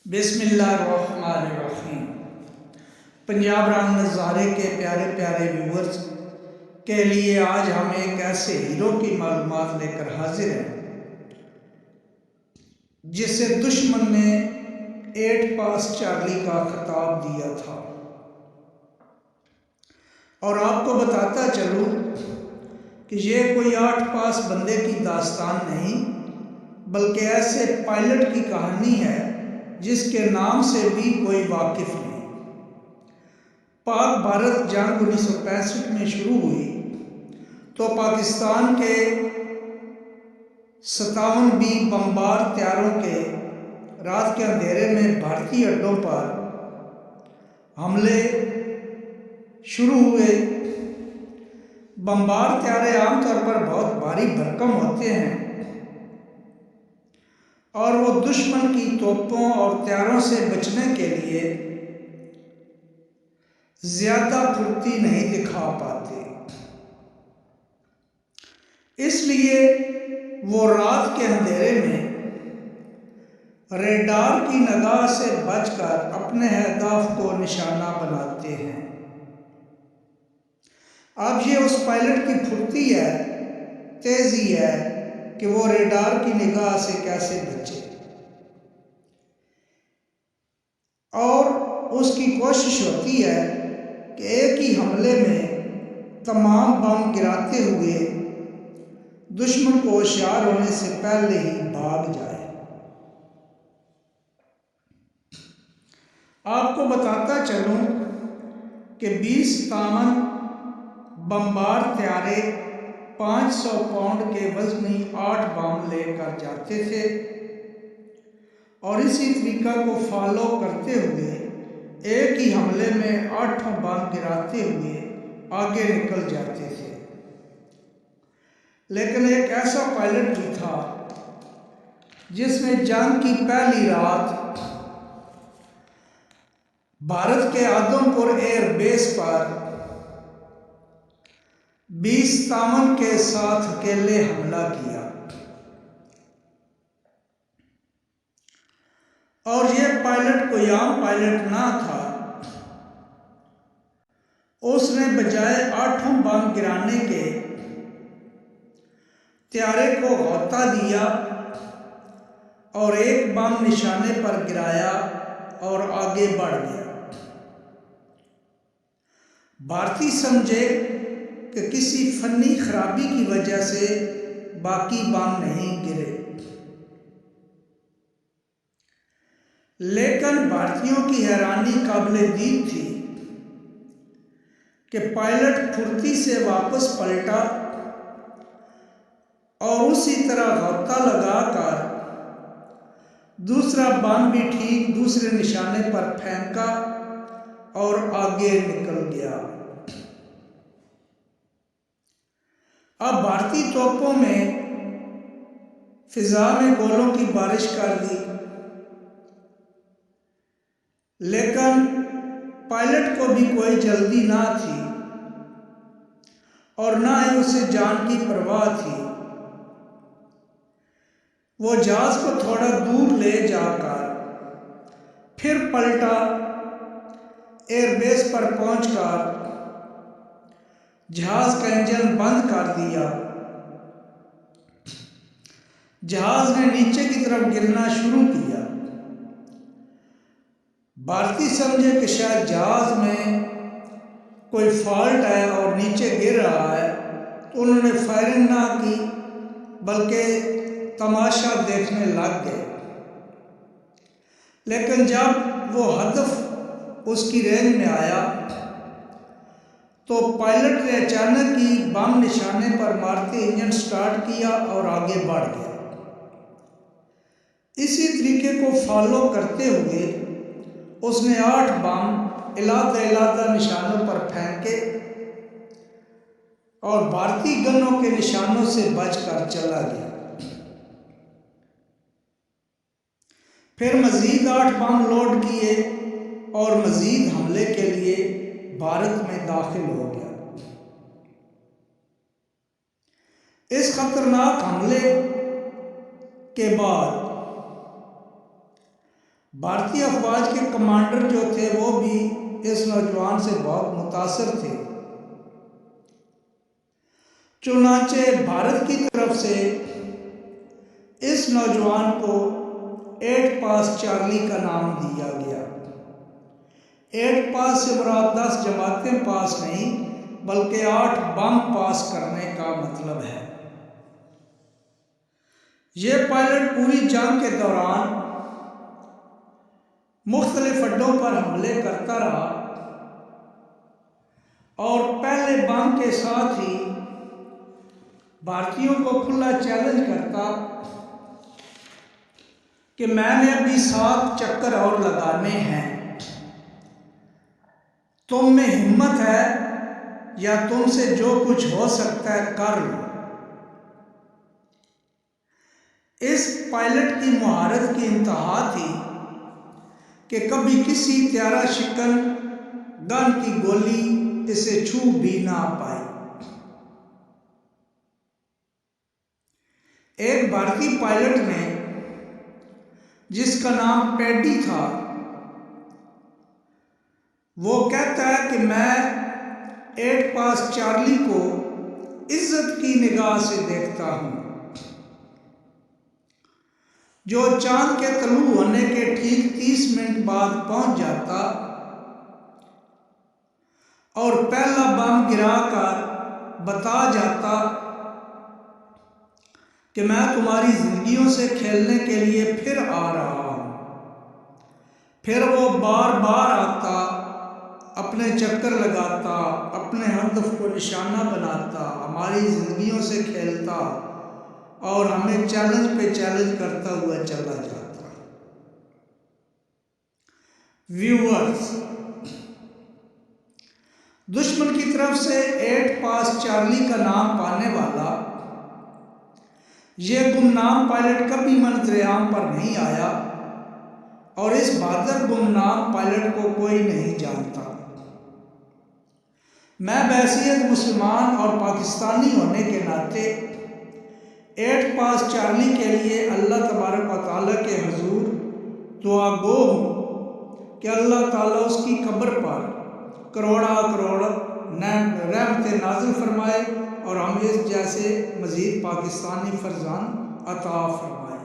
बिस्मिल्लाहिर्रहमानिर्रहीम। पंजाब रंग नज़ारे के प्यारे प्यारे व्यूवर्स के लिए आज हम एक ऐसे हीरो की मालूमात लेकर हाजिर हैं जिसे दुश्मन ने 8 पास चार्ली का खिताब दिया था। और आपको बताता चलूँ कि ये कोई 8 पास बंदे की दास्तान नहीं, बल्कि ऐसे पायलट की कहानी है जिसके नाम से भी कोई वाकिफ नहीं। पाक भारत जंग 1965 में शुरू हुई तो पाकिस्तान के 57 बी बमबार तैयारों के रात के अंधेरे में भारतीय अड्डों पर हमले शुरू हुए। बमबार तैयारे आमतौर पर बहुत भारी भरकम होते हैं और वो दुश्मन की तोपों और तैयारों से बचने के लिए ज्यादा फुर्ती नहीं दिखा पाते, इसलिए वो रात के अंधेरे में रेडार की निगाह से बचकर अपने अहदाफ को निशाना बनाते हैं। अब ये उस पायलट की फुर्ती है, तेजी है कि वो रेडार की निगाह से कैसे बचे, और उसकी कोशिश होती है कि एक ही हमले में तमाम बम गिराते हुए दुश्मन को होशियार होने से पहले ही भाग जाए। आपको बताता चलूं कि 20 तामन बमबार तैयारे 500 पाउंड के वजनी 8 बम लेकर जाते थे और इसी तरीका को फॉलो करते हुए एक ही हमले में 8 बम गिराते हुए आगे निकल जाते थे। लेकिन एक ऐसा पायलट भी था जिसने जंग की पहली रात भारत के आदमपुर एयरबेस पर 20 तामन के साथ अकेले हमला किया और यह पायलट कोई आम पायलट ना था। उसने बजाय 8 बम गिराने के तैयारे को गौता दिया और एक बम निशाने पर गिराया और आगे बढ़ गया। भारतीय समझे कि किसी फनी खराबी की वजह से बाकी बम नहीं गिरे, लेकिन भारतीयों की हैरानी काबिल-ए-दीद थी कि पायलट फुर्ती से वापस पलटा और उसी तरह गौता लगाकर दूसरा बम भी ठीक दूसरे निशाने पर फेंका और आगे निकल गया। अब भारतीय तोपों में फिजा में गोलों की बारिश कर दी, लेकिन पायलट को भी कोई जल्दी ना थी और ना ही उसे जान की परवाह थी। वो जहाज को थोड़ा दूर ले जाकर फिर पलटा, एयरबेस पर पहुंचकर जहाज का इंजन बंद कर दिया। जहाज ने नीचे की तरफ गिरना शुरू किया। भारतीय समझे कि शायद जहाज में कोई फॉल्ट है और नीचे गिर रहा है, तो उन्होंने फायरिंग ना की बल्कि तमाशा देखने लग गए। लेकिन जब वो हदफ उसकी रेंज में आया तो पायलट ने अचानक ही बम निशाने पर मारते इंजन स्टार्ट किया और आगे बढ़ गया। इसी तरीके को फॉलो करते हुए उसने 8 बम इलादा निशानों पर फेंके और भारतीय गनों के निशानों से बचकर चला गया। फिर मजीद 8 बम लोड किए और मजीद हमले के लिए भारत में दाखिल हो गया। इस खतरनाक हमले के बाद भारतीय अफवाज के कमांडर जो थे वो भी इस नौजवान से बहुत मुतासर थे। चुनांचे भारत की तरफ से इस नौजवान को 8 पास चार्ली का नाम दिया गया। 8 पास से मुराद 10 जमातें पास नहीं बल्कि 8 बम पास करने का मतलब है। ये पायलट पूरी जंग के दौरान मुख्तलिफ अड्डों पर हमले करता रहा और पहले बम के साथ ही भारतीयों को खुला चैलेंज करता कि मैंने अभी 7 चक्कर और लगाने हैं, तुम में हिम्मत है या तुमसे जो कुछ हो सकता है कर लो। इस पायलट की महारत की इंतहा थी कि कभी किसी त्यारा शिकन गन की गोली इसे छू भी ना पाई। एक भारतीय पायलट ने, जिसका नाम पैडी था, वो कहता है कि मैं 8 पास चार्ली को इज्जत की निगाह से देखता हूं, जो चांद के तलू होने के ठीक 30 मिनट बाद पहुंच जाता और पहला बम गिराकर बता जाता कि मैं तुम्हारी जिंदगियों से खेलने के लिए फिर आ रहा हूं। फिर वो बार बार आता, अपने चक्कर लगाता, अपने हदफ को निशाना बनाता, हमारी जिंदगियों से खेलता और हमें चैलेंज पे चैलेंज करता हुआ चला जाता। व्यूअर्स, दुश्मन की तरफ से 8 पास चार्ली का नाम पाने वाला ये गुमनाम पायलट कभी मंत्रियाम पर नहीं आया और इस बहादुर गुमनाम पायलट को कोई नहीं जानता। मैं बहैसियत मुसलमान और पाकिस्तानी होने के नाते 8 पास चार्ली के लिए अल्लाह तबारक व तआला के हुजूर दुआ गो हूँ कि अल्लाह ताला उसकी कब्र पर करोड़ा करोड़ रहमतें नाज़िल फरमाए और हम इस जैसे मज़ीद पाकिस्तानी फरजान अता फरमाए।